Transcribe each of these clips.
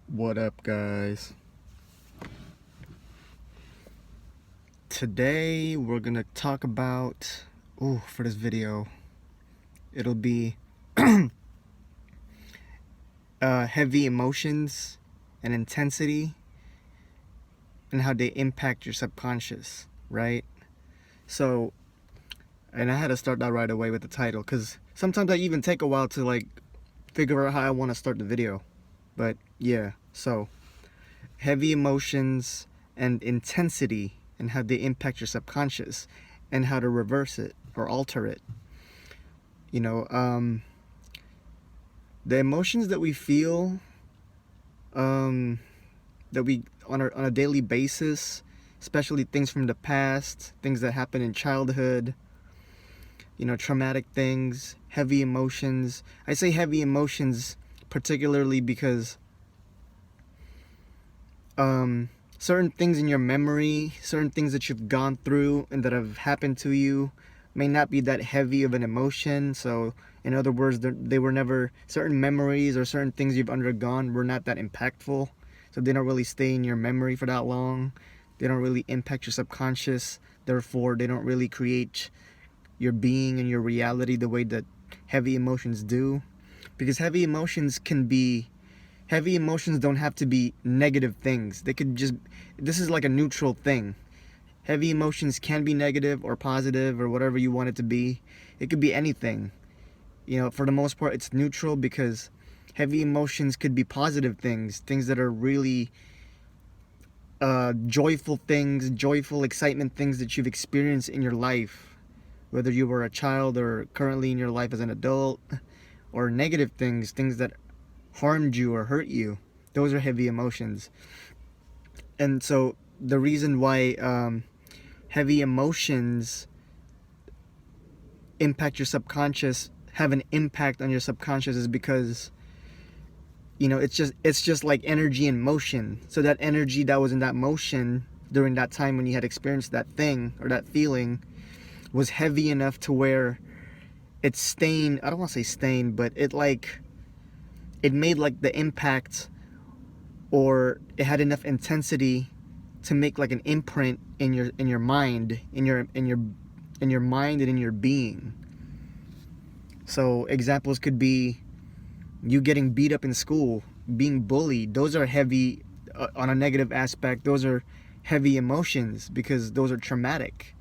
What up, guys? Today we're gonna talk about, for this video, it'll be heavy emotions and intensity and how they impact your subconscious, right? So, and I had to start that right away with the title, because sometimes I even take a while to figure out how I want to start the video. But yeah, so heavy emotions and intensity and how they impact your subconscious and how to reverse it or alter it. The emotions that we feel, that we on a daily basis, especially things from the past, things that happen in childhood, traumatic things, heavy emotions. I say heavy emotions particularly because certain things in your memory, certain things that you've gone through and that have happened to you may not be that heavy of an emotion. So in other words, they were never, certain memories or certain things you've undergone were not that impactful, so they don't really stay in your memory for that long. They don't really impact your subconscious, therefore they don't really create your being and your reality the way that heavy emotions do. Because heavy emotions don't have to be negative things. They could just, this is like a neutral thing. Heavy emotions can be negative or positive or whatever you want it to be. It could be anything. For the most part, it's neutral, because heavy emotions could be positive things that are really joyful things, joyful excitement things that you've experienced in your life, whether you were a child or currently in your life as an adult, or negative things that harmed you or hurt you. Those are heavy emotions. And so the reason why heavy emotions impact your subconscious, have an impact on your subconscious, is because it's just like energy in motion. So that energy that was in that motion during that time when you had experienced that thing or that feeling was heavy enough to where it stained, I don't want to say stained, but it made like the impact, or it had enough intensity to make like an imprint in your mind, in your mind and in your being. So examples could be you getting beat up in school, being bullied. Those are heavy, on a negative aspect, those are heavy emotions because those are traumatic.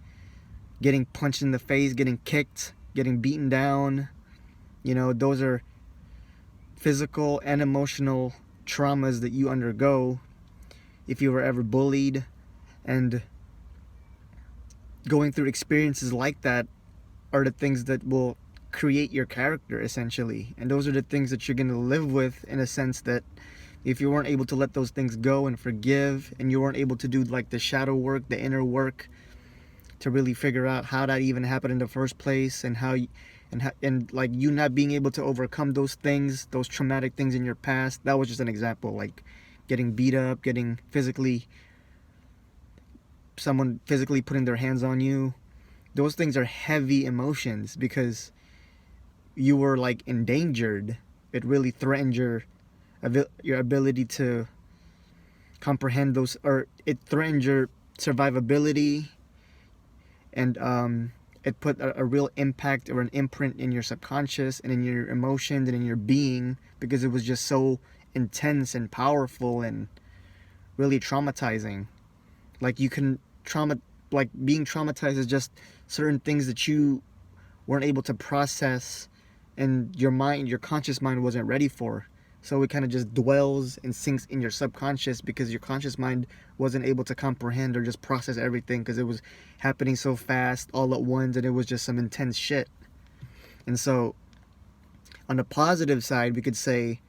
Getting punched in the face, getting kicked, getting beaten down, those are physical and emotional traumas that you undergo if you were ever bullied. And going through experiences like that are the things that will create your character, essentially. And those are the things that you're going to live with, in a sense that if you weren't able to let those things go and forgive, and you weren't able to do like the shadow work, the inner work, to really figure out how that even happened in the first place, and and like you not being able to overcome those things, those traumatic things in your past. That was just an example, like getting beat up, getting someone physically putting their hands on you. Those things are heavy emotions because you were like endangered. It really threatened your ability to comprehend those, or it threatened your survivability, and it put a real impact or an imprint in your subconscious and in your emotions and in your being, because it was just so intense and powerful and really traumatizing. Like being traumatized is just certain things that you weren't able to process, and your conscious mind wasn't ready for. So it kind of just dwells and sinks in your subconscious, because your conscious mind wasn't able to comprehend or just process everything, because it was happening so fast all at once, and it was just some intense shit. And so on the positive side, we could say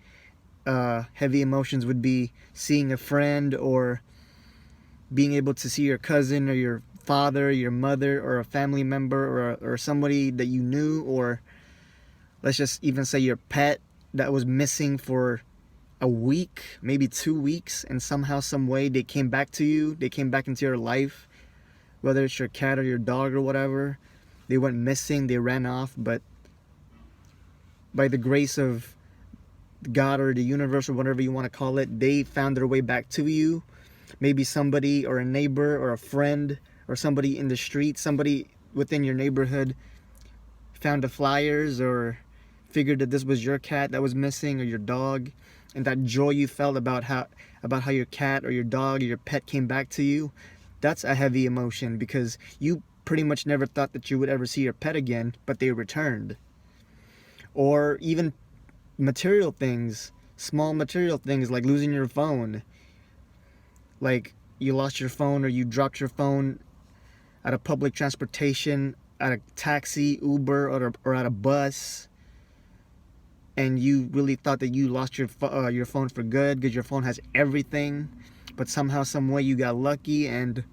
heavy emotions would be seeing a friend, or being able to see your cousin or your father, your mother, or a family member, or somebody that you knew, or let's just even say your pet that was missing for a week, maybe 2 weeks, and somehow, some way they came back to you, they came back into your life, whether it's your cat or your dog or whatever. They went missing, they ran off, but by the grace of God or the universe or whatever you want to call it, they found their way back to you. Maybe somebody or a neighbor or a friend or somebody in the street, somebody within your neighborhood found the flyers or figured that this was your cat that was missing or your dog, and that joy you felt about how your cat or your dog or your pet came back to you. That's a heavy emotion, because you pretty much never thought that you would ever see your pet again, but they returned. Or even material things, small material things like losing your phone. Like you lost your phone or you dropped your phone at a public transportation, at a taxi, Uber, or at a bus, and you really thought that you lost your phone for good because your phone has everything, but somehow, some way you got lucky and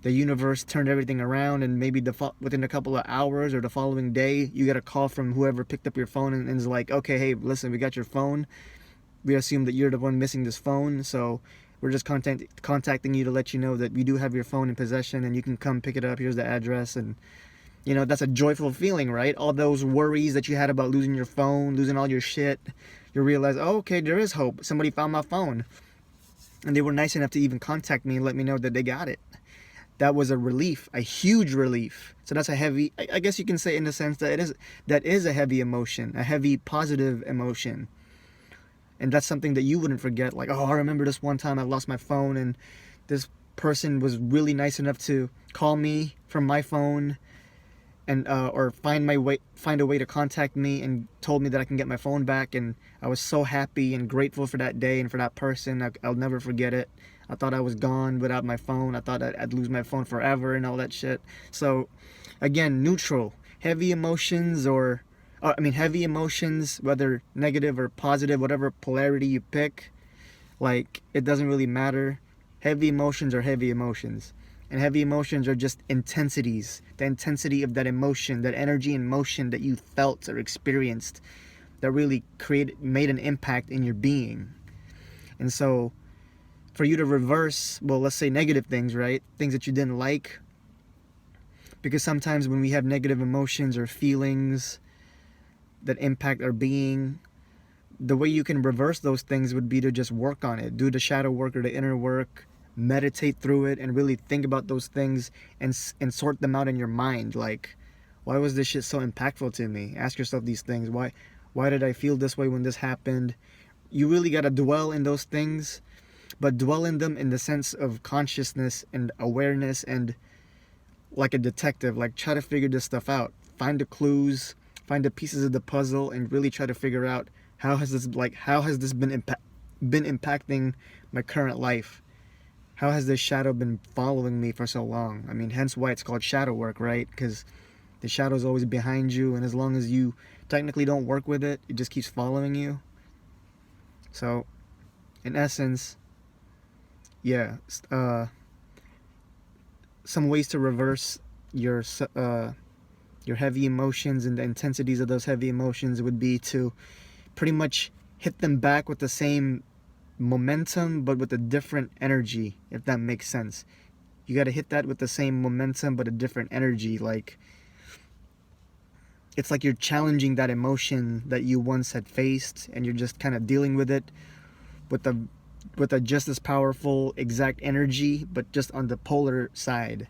the universe turned everything around, and maybe within a couple of hours or the following day, you get a call from whoever picked up your phone and is like, okay, hey, listen, we got your phone. We assume that you're the one missing this phone, so we're just contacting you to let you know that we do have your phone in possession and you can come pick it up. Here's the address. And you know, that's a joyful feeling, right? All those worries that you had about losing your phone, losing all your shit, you realize, oh, okay, there is hope. Somebody found my phone. And they were nice enough to even contact me and let me know that they got it. That was a relief, a huge relief. So that's a heavy, I guess you can say in the sense that that is a heavy emotion, a heavy positive emotion. And that's something that you wouldn't forget. Like, oh, I remember this one time I lost my phone and this person was really nice enough to call me from my phone and or find a way to contact me and told me that I can get my phone back. And I was so happy and grateful for that day and for that person. I'll never forget it. I thought I was gone without my phone. I thought I'd lose my phone forever and all that shit. So again, neutral, heavy emotions heavy emotions, whether negative or positive, whatever polarity you pick, like, it doesn't really matter. Heavy emotions are heavy emotions. And heavy emotions are just intensities. The intensity of that emotion, that energy and motion that you felt or experienced that really made an impact in your being. And so, for you to reverse, well, let's say negative things, right? Things that you didn't like. Because sometimes when we have negative emotions or feelings that impact our being, the way you can reverse those things would be to just work on it. Do the shadow work or the inner work. Meditate through it and really think about those things and sort them out in your mind. Like, why was this shit so impactful to me? Ask yourself these things. Why did I feel this way when this happened? You really got to dwell in those things, but dwell in them in the sense of consciousness and awareness, and like a detective, like, try to figure this stuff out. Find the clues, find the pieces of the puzzle, and really try to figure out how has this been impacting my current life. How has this shadow been following me for so long? I mean, hence why it's called shadow work, right? Because the shadow's always behind you, and as long as you technically don't work with it, it just keeps following you. So, in essence, yeah, some ways to reverse your heavy emotions and the intensities of those heavy emotions would be to pretty much hit them back with the same momentum but with a different energy, if that makes sense. You got to hit that with the same momentum but a different energy. Like, it's like you're challenging that emotion that you once had faced, and you're just kind of dealing with it with a just as powerful exact energy, but just on the polar side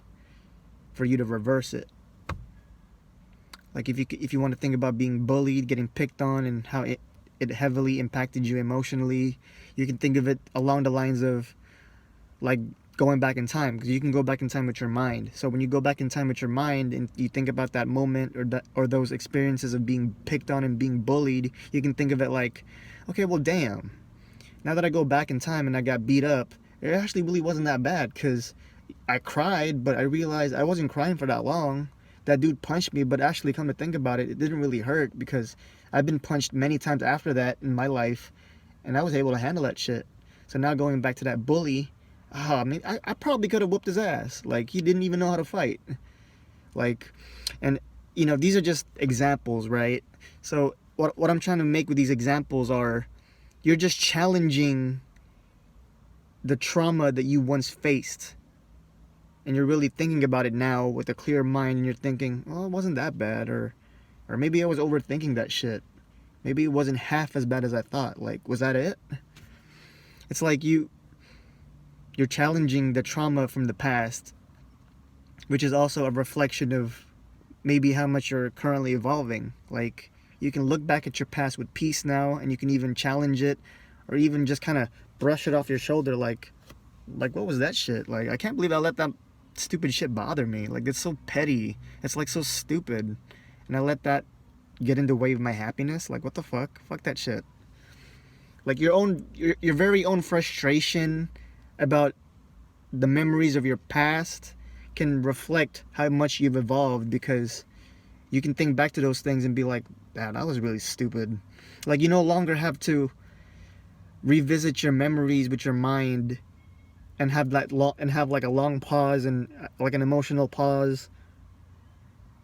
for you to reverse it. Like, if you want to think about being bullied, getting picked on, and how it heavily impacted you emotionally, you can think of it along the lines of, like, going back in time, because you can go back in time with your mind. So when you go back in time with your mind and you think about that moment or those experiences of being picked on and being bullied, you can think of it like, okay, well, damn, now that I go back in time and I got beat up, it actually really wasn't that bad, because I cried, but I realized I wasn't crying for that long. That dude punched me, but actually, come to think about it, it didn't really hurt, because I've been punched many times after that in my life, and I was able to handle that shit. So now going back to that bully, I mean, I probably could have whooped his ass. Like, he didn't even know how to fight. Like, and, you know, these are just examples, right? So what I'm trying to make with these examples are, you're just challenging the trauma that you once faced. And you're really thinking about it now with a clear mind, and you're thinking, well, it wasn't that bad, or maybe I was overthinking that shit. maybe it wasn't half as bad as I thought. Like, was that it? It's like you're challenging the trauma from the past, which is also a reflection of maybe how much you're currently evolving. Like, you can look back at your past with peace now, and you can even challenge it, or even just kind of brush it off your shoulder. Like what was that shit? Like, I can't believe I let that stupid shit bother me. Like, it's so petty. It's like so stupid, and I let that get in the way of my happiness. Like, what the fuck? Fuck that shit. Like, your very own frustration about the memories of your past can reflect how much you've evolved, because you can think back to those things and be like, that was really stupid. Like, you no longer have to revisit your memories with your mind and have like a long pause and like an emotional pause,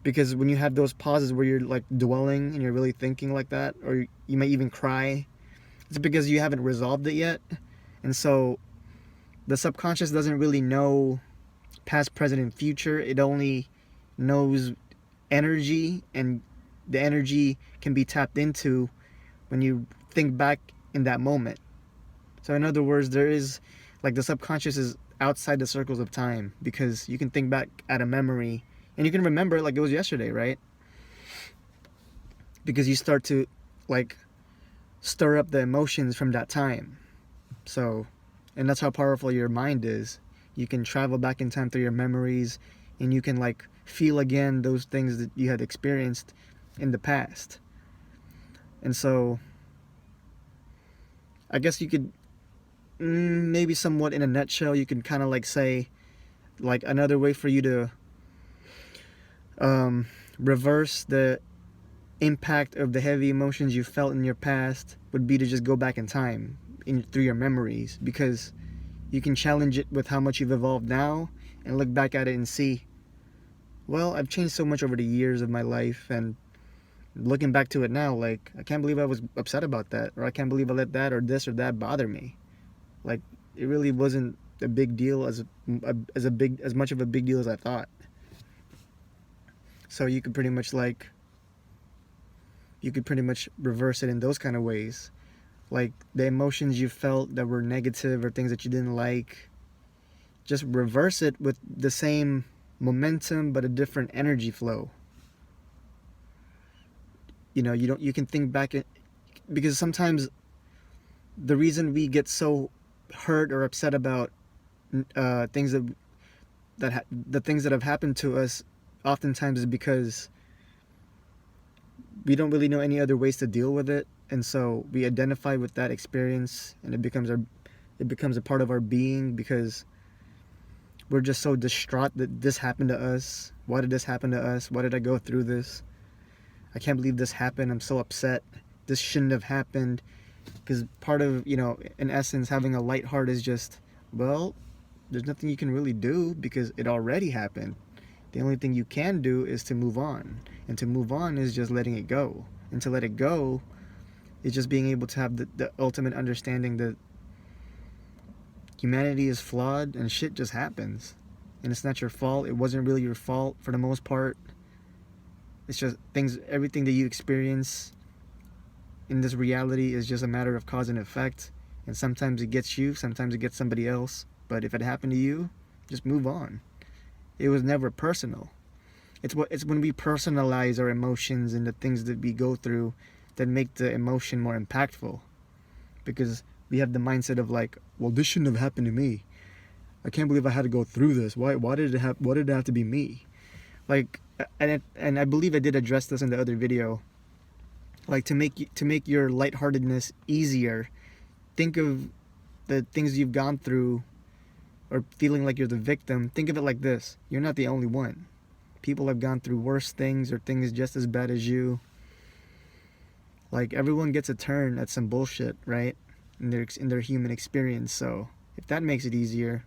because when you have those pauses where you're like dwelling and you're really thinking like that, or you may even cry, it's because you haven't resolved it yet. And so the subconscious doesn't really know past, present, and future. It only knows energy, and the energy can be tapped into when you think back in that moment. So in other words, there is, like, the subconscious is outside the circles of time, because you can think back at a memory and you can remember it like it was yesterday, right? Because you start to like stir up the emotions from that time. So, and that's how powerful your mind is. You can travel back in time through your memories, and you can like feel again those things that you had experienced in the past. And so I guess you could maybe somewhat in a nutshell, you can kind of like say, like, another way for you to reverse the impact of the heavy emotions you felt in your past would be to just go back in time through your memories, because you can challenge it with how much you've evolved now and look back at it and see, well, I've changed so much over the years of my life, and looking back to it now, like, I can't believe I was upset about that, or I can't believe I let that or this or that bother me. Like, it really wasn't a big deal, as much of a big deal as I thought. So you could pretty much reverse it in those kind of ways. Like, the emotions you felt that were negative or things that you didn't like, just reverse it with the same momentum but a different energy flow. You know, you can think back, because sometimes the reason we get so hurt or upset about things the things that have happened to us oftentimes is because we don't really know any other ways to deal with it, and so we identify with that experience, and it becomes a part of our being, because we're just so distraught that this happened to us. Why did this happen to us? Why did I go through this? I can't believe this happened. I'm so upset. This shouldn't have happened. Because part of, in essence, having a light heart is just, well, there's nothing you can really do because it already happened. The only thing you can do is to move on. And to move on is just letting it go. And to let it go is just being able to have the ultimate understanding that humanity is flawed and shit just happens. And it's not your fault. It wasn't really your fault for the most part. It's just everything that you experience in this reality is just a matter of cause and effect. And sometimes it gets you, sometimes it gets somebody else. But if it happened to you, just move on. It was never personal. It's when we personalize our emotions and the things that we go through that make the emotion more impactful. Because we have the mindset of like, well, this shouldn't have happened to me. I can't believe I had to go through this. Why did it have to be me? Like, and I believe I did address this in the other video. Like, to make your lightheartedness easier, think of the things you've gone through, or feeling like you're the victim. Think of it like this: you're not the only one. People have gone through worse things, or things just as bad as you. Like, everyone gets a turn at some bullshit, right? In their human experience. So if that makes it easier,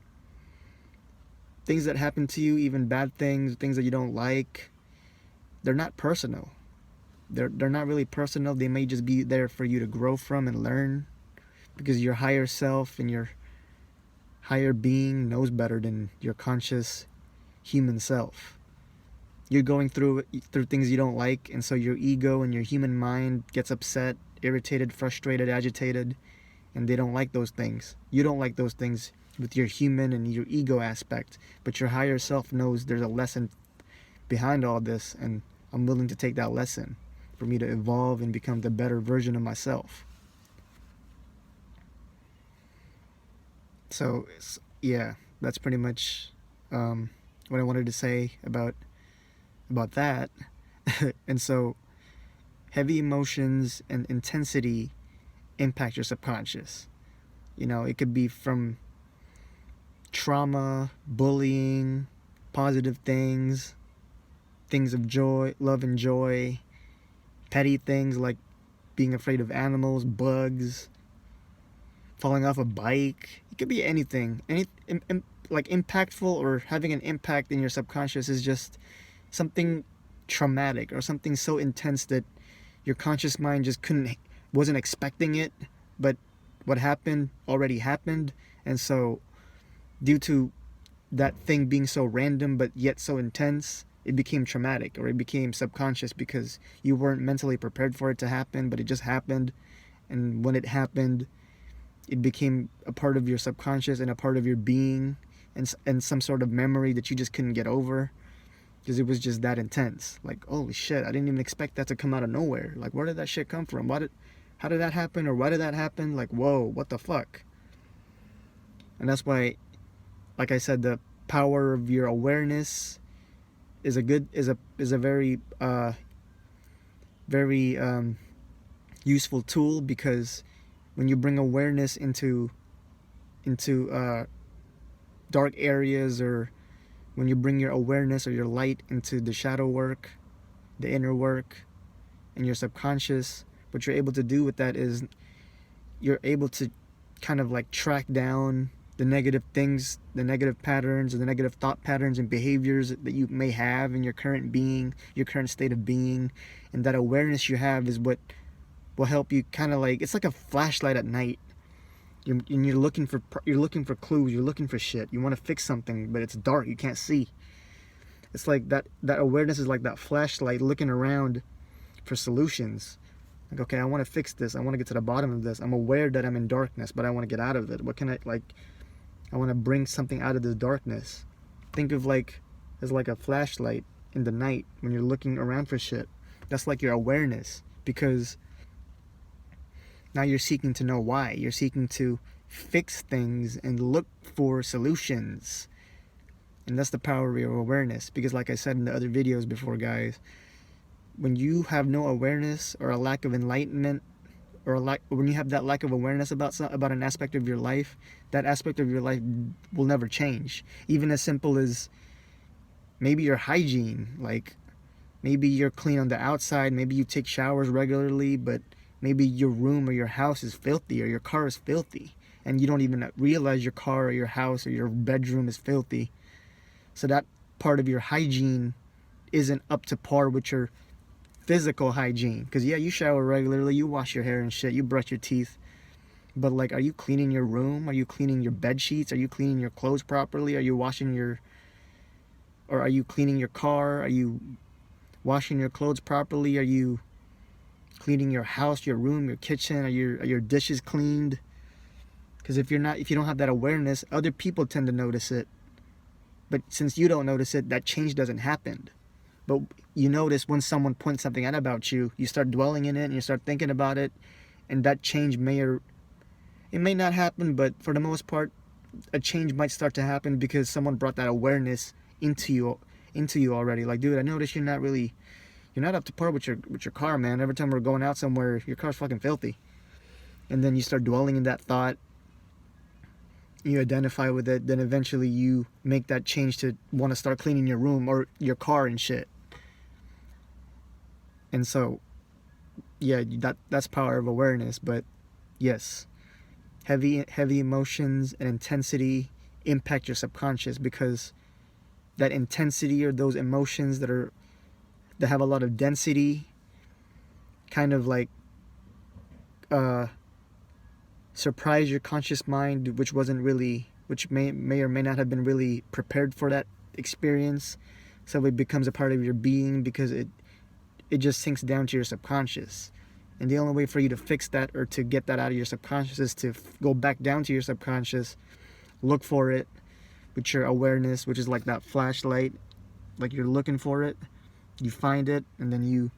things that happen to you, even bad things that you don't like, they're not personal. They're not really personal. They may just be there for you to grow from and learn, because your higher self and your higher being knows better than your conscious human self. you're going through things you don't like, and so your ego and your human mind gets upset, irritated, frustrated, agitated, and they don't like those things. You don't like those things with your human and your ego aspect, but your higher self knows there's a lesson behind all this, and I'm willing to take that lesson for me to evolve and become the better version of myself. So yeah, that's pretty much what I wanted to say about that. And so heavy emotions and intensity impact your subconscious. You know, it could be from trauma, bullying, positive things, things of joy, love and joy, petty things like being afraid of animals, bugs, falling off a bike. It could be anything. Like impactful or having an impact in your subconscious is just something traumatic or something so intense that your conscious mind just wasn't expecting it, but what happened already happened. And so due to that thing being so random but yet so intense, it became traumatic, or it became subconscious because you weren't mentally prepared for it to happen, but it just happened. And when it happened, it became a part of your subconscious and a part of your being, and some sort of memory that you just couldn't get over because it was just that intense. Like, holy shit, I didn't even expect that to come out of nowhere. Like, where did that shit come from? How did that happen, or why did that happen? Like, whoa, what the fuck? And that's why, like I said, the power of your awareness is a very useful tool, because when you bring awareness into dark areas, or when you bring your awareness or your light into the shadow work, the inner work, and your subconscious, what you're able to do with that is you're able to kind of like track down the negative things, the negative patterns, or the negative thought patterns and behaviors that you may have in your current being, your current state of being. And that awareness you have is what will help you kind of like, it's like a flashlight at night. You're looking for clues, you're looking for shit. You want to fix something, but it's dark, you can't see. It's like that awareness is like that flashlight looking around for solutions. Like, okay, I want to fix this. I want to get to the bottom of this. I'm aware that I'm in darkness, but I want to get out of it. What can I want to bring something out of this darkness. Think of as like a flashlight in the night when you're looking around for shit. That's like your awareness, because now you're seeking to know why. You're seeking to fix things and look for solutions. And that's the power of your awareness. Because like I said in the other videos before, guys, when you have no awareness or a lack of enlightenment, or when you have that lack of awareness about an aspect of your life, that aspect of your life will never change. Even as simple as maybe your hygiene. Like, maybe you're clean on the outside, maybe you take showers regularly, but maybe your room or your house is filthy, or your car is filthy, and you don't even realize your car or your house or your bedroom is filthy. So that part of your hygiene isn't up to par with your physical hygiene. Because yeah, you shower regularly, you wash your hair and shit, you brush your teeth, but like, are you cleaning your room? Are you cleaning your bed sheets? Are you cleaning your clothes properly? Are you are you cleaning your car? Are you washing your clothes properly? Are you cleaning your house, your room, your kitchen? Are your dishes cleaned? Because if you don't have that awareness, other people tend to notice it. But since you don't notice it, that change doesn't happen. But you notice when someone points something out about you, you start dwelling in it and you start thinking about it, and that change it may not happen, but for the most part, a change might start to happen because someone brought that awareness into you already. Like, dude, I noticed you're not up to par with your car, man. Every time we're going out somewhere, your car's fucking filthy. And then you start dwelling in that thought, you identify with it, then eventually you make that change to want to start cleaning your room or your car and shit. And so, yeah, that's power of awareness. But yes, heavy emotions and intensity impact your subconscious, because that intensity, or those emotions that have a lot of density, kind of like surprise your conscious mind, which may or may not have been really prepared for that experience. So it becomes a part of your being because it just sinks down to your subconscious. And the only way for you to fix that or to get that out of your subconscious is to go back down to your subconscious, look for it with your awareness, which is like that flashlight, like you're looking for it, you find it, and then you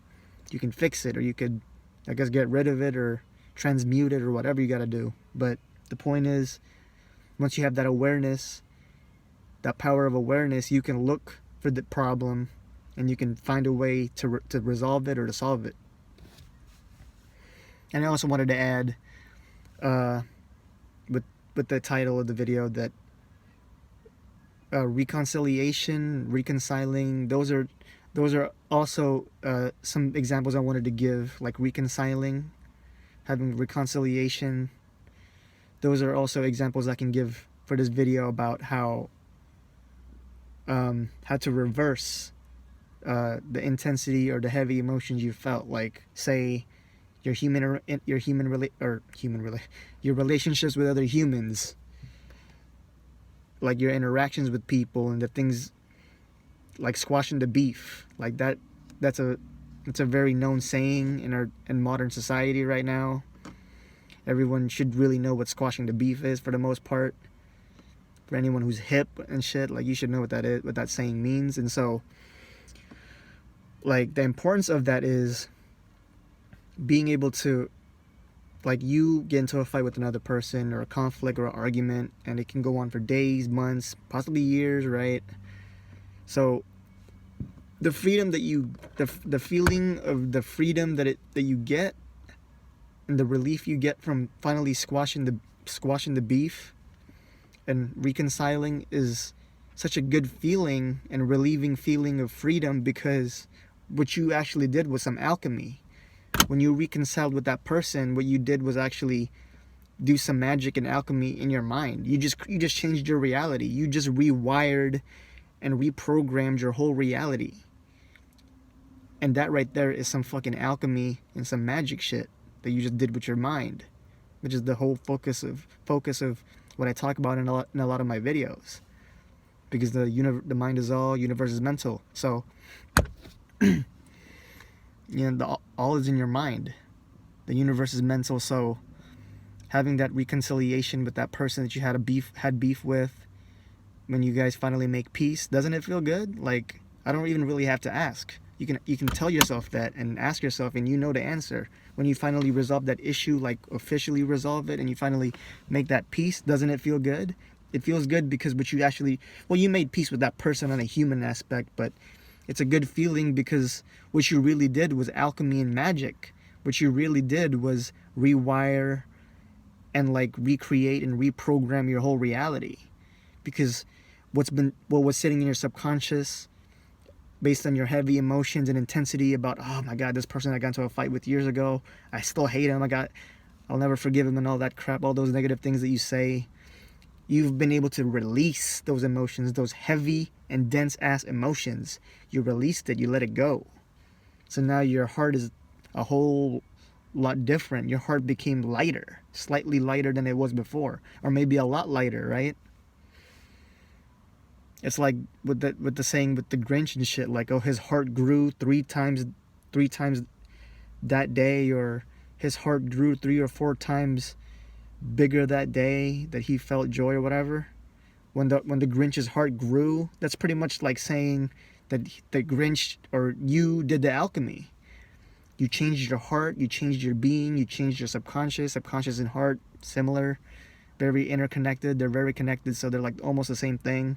can fix it, or you could, I guess, get rid of it or transmute it or whatever you got to do. But the point is, once you have that awareness, that power of awareness, you can look for the problem and you can find a way to resolve it or to solve it. And I also wanted to add, with the title of the video, that reconciliation, reconciling, those are also some examples I wanted to give, like reconciling, having reconciliation. Those are also examples I can give for this video about how to reverse the intensity or the heavy emotions you felt. Like, say, your relationships with other humans, like your interactions with people, and the things like squashing the beef, like that's a very known saying in modern society right now. Everyone should really know what squashing the beef is for the most part. For anyone who's hip and shit, like, you should know what that is, what that saying means. And so, like, the importance of that is being able to, like, you get into a fight with another person or a conflict or an argument, and it can go on for days, months, possibly years, right? So the freedom that the feeling of the freedom that you get, and the relief you get from finally squashing the beef and reconciling, is such a good feeling and relieving feeling of freedom, because what you actually did was some alchemy. When you reconciled with that person, what you did was actually do some magic and alchemy in your mind. You just changed your reality. You just rewired and reprogrammed your whole reality. And that right there is some fucking alchemy and some magic shit that you just did with your mind, which is the whole focus of what I talk about in a lot of my videos. Because the mind is all, universe is mental. So, you know, all is in your mind. The universe is mental. So, having that reconciliation with that person that you had beef with, when you guys finally make peace, doesn't it feel good? Like, I don't even really have to ask. You can tell yourself that and ask yourself, and you know the answer. When you finally resolve that issue, like officially resolve it, and you finally make that peace, doesn't it feel good? It feels good because you made peace with that person on a human aspect, but it's a good feeling because what you really did was alchemy and magic. What you really did was rewire and like recreate and reprogram your whole reality. Because what was sitting in your subconscious, based on your heavy emotions and intensity about, oh my god, this person I got into a fight with years ago, I still hate him, I'll never forgive him, and all that crap, all those negative things that you say, you've been able to release those emotions, those heavy and dense ass emotions. You released it, you let it go. So now your heart is a whole lot different. Your heart became lighter, slightly lighter than it was before, or maybe a lot lighter, right? It's like with the saying with the Grinch and shit, like, oh, his heart grew three times that day, or his heart grew 3 or 4 times bigger that day that he felt joy or whatever. When the Grinch's heart grew, that's pretty much like saying that the Grinch or you did the alchemy. You changed your heart, you changed your being, you changed your subconscious and heart, similar, very interconnected. They're very connected, so they're like almost the same thing.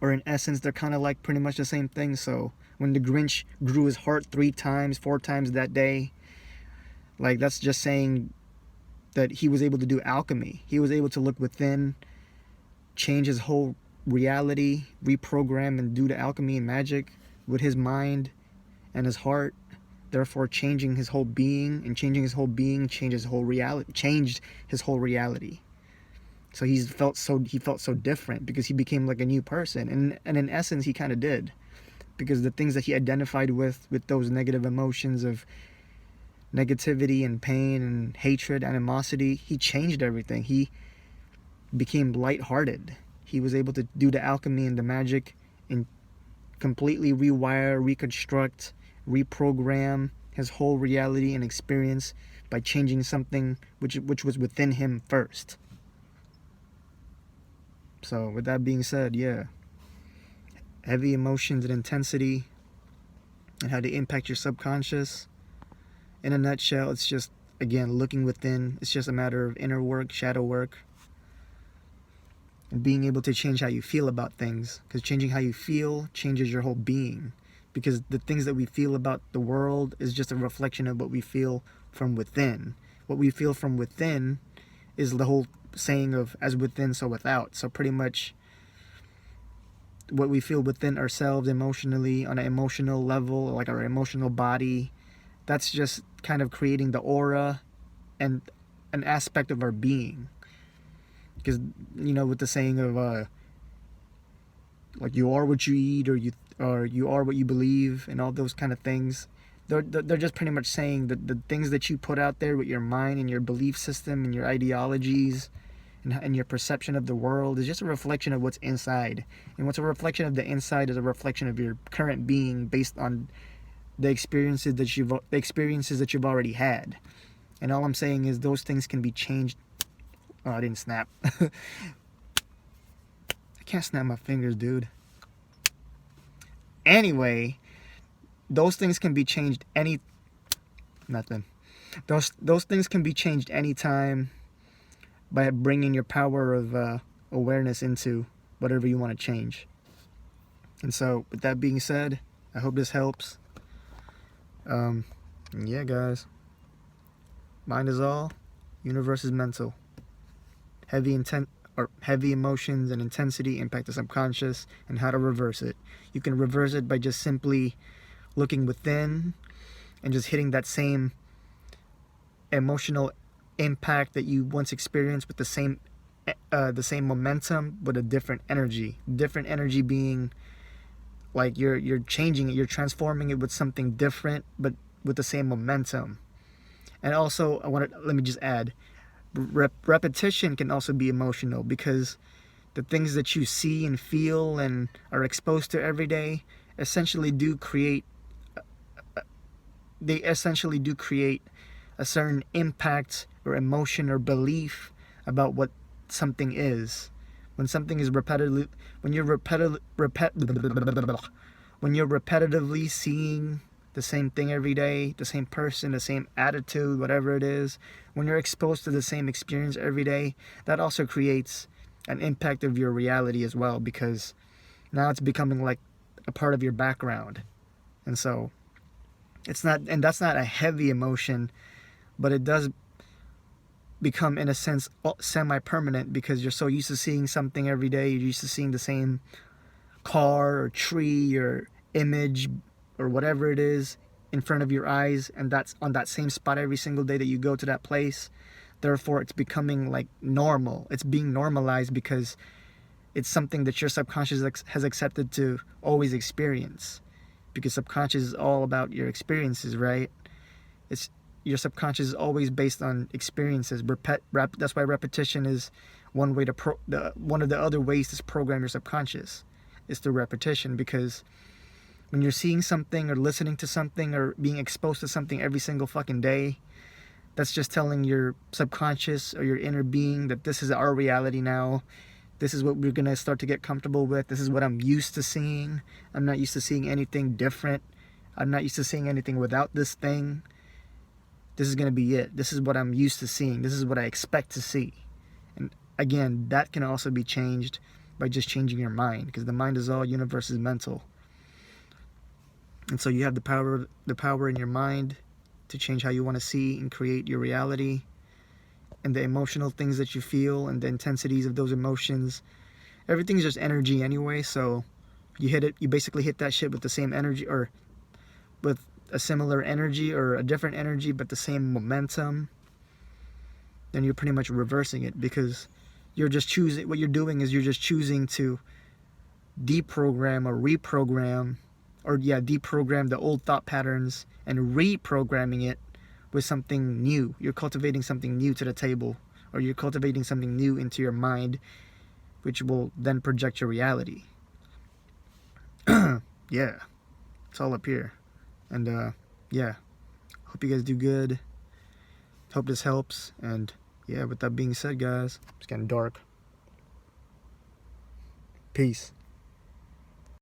Or in essence, they're kind of like pretty much the same thing. So when the Grinch grew his heart 3 times, 4 times that day, like, that's just saying that he was able to do alchemy. He was able to look within, change his whole reality, reprogram and do the alchemy and magic with his mind and his heart, therefore changing his whole being, and changing his whole being changed his whole reality. So he felt so different because he became like a new person. And in essence, he kind of did. Because the things that he identified with those negative emotions of negativity and pain and hatred, animosity, he changed everything. He became lighthearted. He was able to do the alchemy and the magic and completely rewire, reconstruct, reprogram his whole reality and experience by changing something which was within him first. So with that being said, yeah, heavy emotions and intensity and how they impact your subconscious. In a nutshell, it's just, again, looking within. It's just a matter of inner work, shadow work, and being able to change how you feel about things, because changing how you feel changes your whole being, because the things that we feel about the world is just a reflection of what we feel from within. What we feel from within is the whole saying of as within so without. So pretty much what we feel within ourselves emotionally, on an emotional level, like our emotional body, that's just kind of creating the aura and an aspect of our being. Because, you know, with the saying of like you are what you eat, or you are what you believe, and all those kind of things, they're just pretty much saying that the things that you put out there with your mind and your belief system and your ideologies and your perception of the world is just a reflection of what's inside. And what's a reflection of the inside is a reflection of your current being based on the experiences that you've already had. And all I'm saying is those things can be changed. Oh, I didn't snap. I can't snap my fingers, dude. Anyway, those things can be changed nothing. Those things can be changed anytime by bringing your power of awareness into whatever you want to change. And so, with that being said, I hope this helps. Yeah, guys. Mind is all, universe is mental. Heavy emotions and intensity impact the subconscious, and how to reverse it. You can reverse it by just simply looking within and just hitting that same emotional impact that you once experienced with the same momentum, but a different energy. Different energy being like you're changing it, you're transforming it with something different, but with the same momentum. And also, let me just add, repetition can also be emotional, because the things that you see and feel and are exposed to every day essentially do create a certain impact or emotion or belief about what something is. When something is repetitively seeing the same thing every day, the same person, the same attitude, whatever it is, when you're exposed to the same experience every day, that also creates an impact of your reality as well, because now it's becoming like a part of your background. And so that's not a heavy emotion, but it does become, in a sense, semi-permanent, because you're so used to seeing something every day. You're used to seeing the same car or tree or image or whatever it is in front of your eyes, and that's on that same spot every single day that you go to that place. Therefore, it's becoming like normal. It's being normalized because it's something that your subconscious has accepted to always experience, because subconscious is all about your experiences, right? It's your subconscious is always based on experiences. That's why repetition is one of the other ways to program your subconscious is through repetition, because when you're seeing something or listening to something or being exposed to something every single fucking day, that's just telling your subconscious or your inner being that this is our reality now. This is what we're going to start to get comfortable with. This is what I'm used to seeing. I'm not used to seeing anything different. I'm not used to seeing anything without this thing. This is going to be it. This is what I'm used to seeing. This is what I expect to see. And again, that can also be changed by just changing your mind, because the mind is all, universe is mental. And so you have the power in your mind to change how you want to see and create your reality, and the emotional things that you feel and the intensities of those emotions. Everything's just energy anyway, so you basically hit that shit with the same energy, or with a similar energy or a different energy but the same momentum, then you're pretty much reversing it, because you're just choosing, what you're doing is you're just choosing to deprogram or reprogram, deprogram the old thought patterns and reprogramming it with something new. You're cultivating something new to the table, or you're cultivating something new into your mind, which will then project your reality. yeah, it's all up here. And yeah, hope you guys do good. Hope this helps. And yeah, with that being said, guys, it's getting dark. Peace.